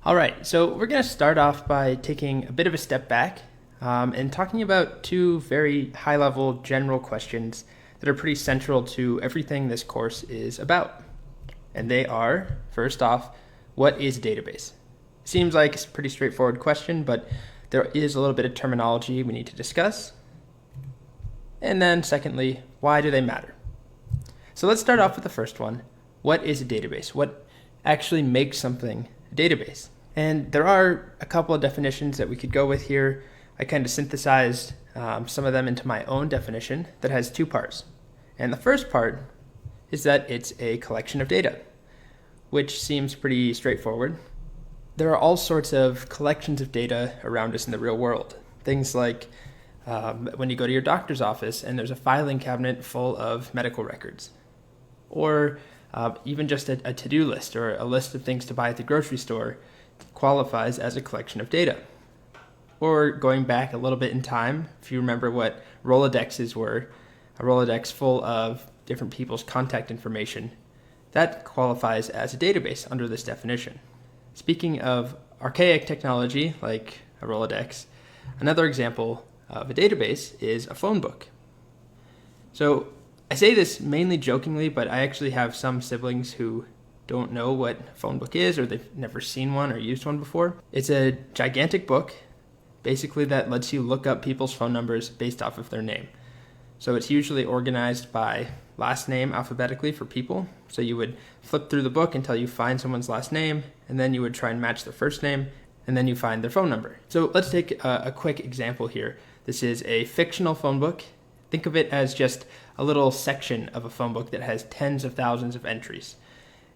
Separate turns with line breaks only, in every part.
All right, so we're going to start off by taking a bit of a step back and talking about two very high-level general questions that are pretty central to everything this course is about. And they are, first off, what is a database? Seems like it's a pretty straightforward question, but there is a little bit of terminology we need to discuss. And then secondly, why do they matter? So let's start off with the first one. What is a database? What actually makes something a database? And there are a couple of definitions that we could go with here. I kind of synthesized some of them into my own definition that has two parts. And the first part is that it's a collection of data, which seems pretty straightforward. There are all sorts of collections of data around us in the real world. Things like when you go to your doctor's office and there's a filing cabinet full of medical records. Or even just a to-do list or a list of things to buy at the grocery store qualifies as a collection of data. Or going back a little bit in time, if you remember what Rolodexes were, a Rolodex full of different people's contact information, that qualifies as a database under this definition. Speaking of archaic technology like a Rolodex, another example of a database is a phone book. So I say this mainly jokingly, but I actually have some siblings who don't know what a phone book is, or they've never seen one or used one before. It's a gigantic book, basically, that lets you look up people's phone numbers based off of their name. So it's usually organized by last name alphabetically for people. So you would flip through the book until you find someone's last name, and then you would try and match their first name, and then you find their phone number. So let's take a quick example here. This is a fictional phone book. Think of it as just a little section of a phone book that has tens of thousands of entries.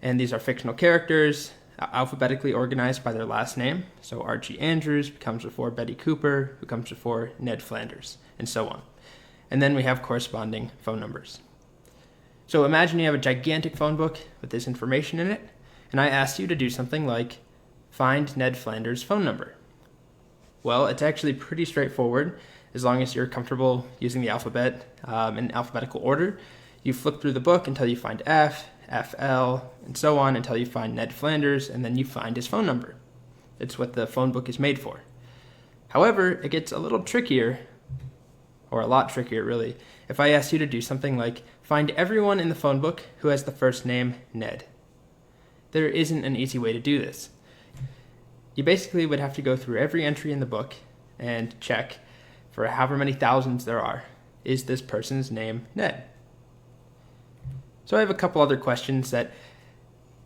And these are fictional characters, alphabetically organized by their last name. So Archie Andrews comes before Betty Cooper, who comes before Ned Flanders, and so on. And then we have corresponding phone numbers. So imagine you have a gigantic phone book with this information in it, and I asked you to do something like find Ned Flanders' phone number. Well, it's actually pretty straightforward as long as you're comfortable using the alphabet in alphabetical order. You flip through the book until you find F, FL, and so on until you find Ned Flanders, and then you find his phone number. It's what the phone book is made for. However, it gets a little trickier, or a lot trickier really, if I asked you to do something like find everyone in the phone book who has the first name Ned. There isn't an easy way to do this. You basically would have to go through every entry in the book and check, for however many thousands there are, is this person's name Ned? So I have a couple other questions that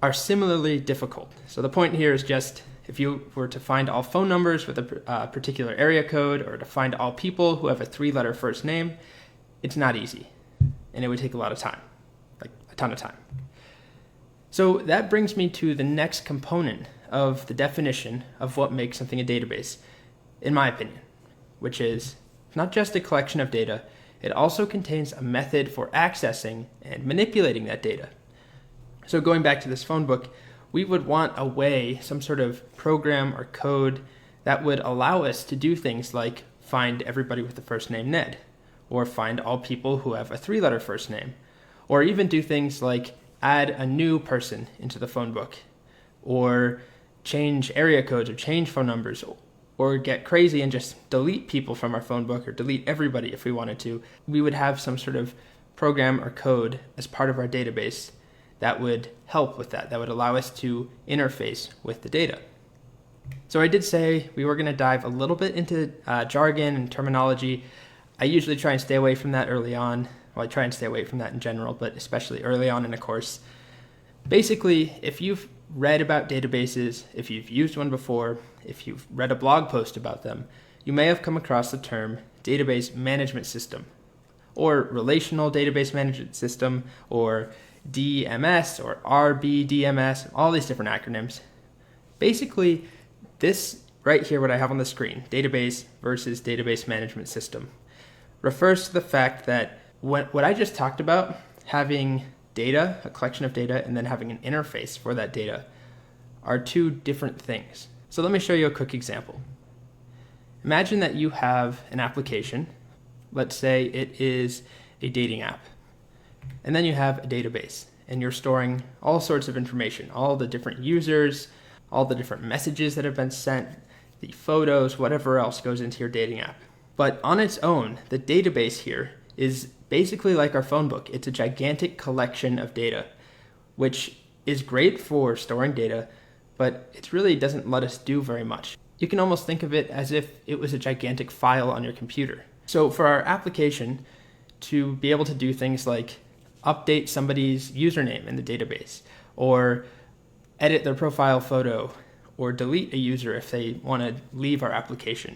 are similarly difficult. So the point here is just if you were to find all phone numbers with a particular area code, or to find all people who have a 3-letter first name, it's not easy. And it would take a lot of time, like a ton of time. So that brings me to the next component of the definition of what makes something a database, in my opinion, which is not just a collection of data, it also contains a method for accessing and manipulating that data. So going back to this phone book, we would want a way, some sort of program or code that would allow us to do things like find everybody with the first name Ned, or find all people who have a 3-letter first name, or even do things like add a new person into the phone book, or change area codes or change phone numbers, or get crazy and just delete people from our phone book, or delete everybody if we wanted to. We would have some sort of program or code as part of our database that would help with that would allow us to interface with the data. So I did say we were going to dive a little bit into jargon and terminology. I usually try and stay away from that early on. Well, I try and stay away from that in general, but especially early on in a course. Basically, if you've read about databases, if you've used one before, if you've read a blog post about them, you may have come across the term database management system, or relational database management system, or DMS, or RBDMS, all these different acronyms. Basically, this right here, what I have on the screen, database versus database management system, refers to the fact that what I just talked about, having data, a collection of data, and then having an interface for that data, are two different things. So let me show you a quick example. Imagine that you have an application. Let's say it is a dating app. And then you have a database, and you're storing all sorts of information, all the different users, all the different messages that have been sent, the photos, whatever else goes into your dating app. But on its own, the database here is basically like our phone book. It's a gigantic collection of data, which is great for storing data, but it really doesn't let us do very much. You can almost think of it as if it was a gigantic file on your computer. So for our application to be able to do things like update somebody's username in the database, or edit their profile photo, or delete a user if they want to leave our application,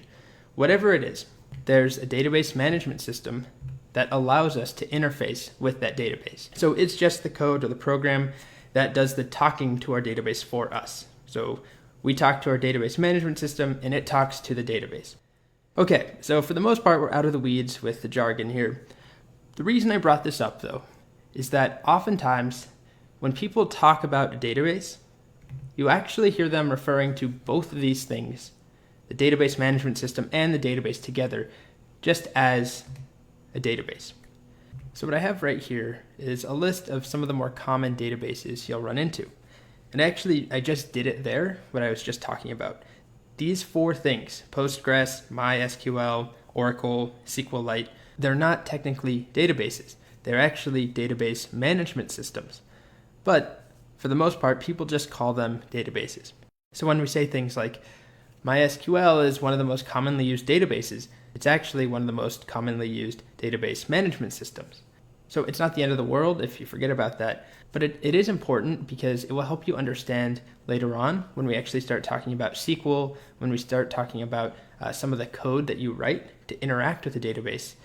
whatever it is, there's a database management system that allows us to interface with that database. So it's just the code or the program that does the talking to our database for us. So we talk to our database management system and it talks to the database. Okay, so for the most part, we're out of the weeds with the jargon here. The reason I brought this up, though, is that oftentimes when people talk about a database, you actually hear them referring to both of these things, the database management system and the database together, just as a database. So what I have right here is a list of some of the more common databases you'll run into. And actually, I just did it there, what I was just talking about. These 4 things, Postgres, MySQL, Oracle, SQLite, they're not technically databases. They're actually database management systems. But for the most part, people just call them databases. So when we say things like, MySQL is one of the most commonly used databases, it's actually one of the most commonly used database management systems. So it's not the end of the world if you forget about that, but it is important because it will help you understand later on when we actually start talking about SQL, when we start talking about some of the code that you write to interact with the database.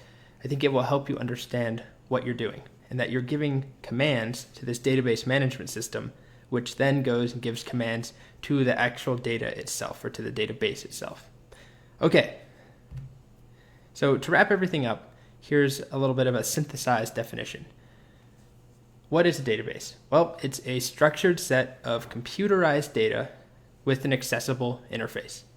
I think it will help you understand what you're doing and that you're giving commands to this database management system, which then goes and gives commands to the actual data itself or to the database itself. Okay, so to wrap everything up, here's a little bit of a synthesized definition. What is a database? Well, it's a structured set of computerized data with an accessible interface.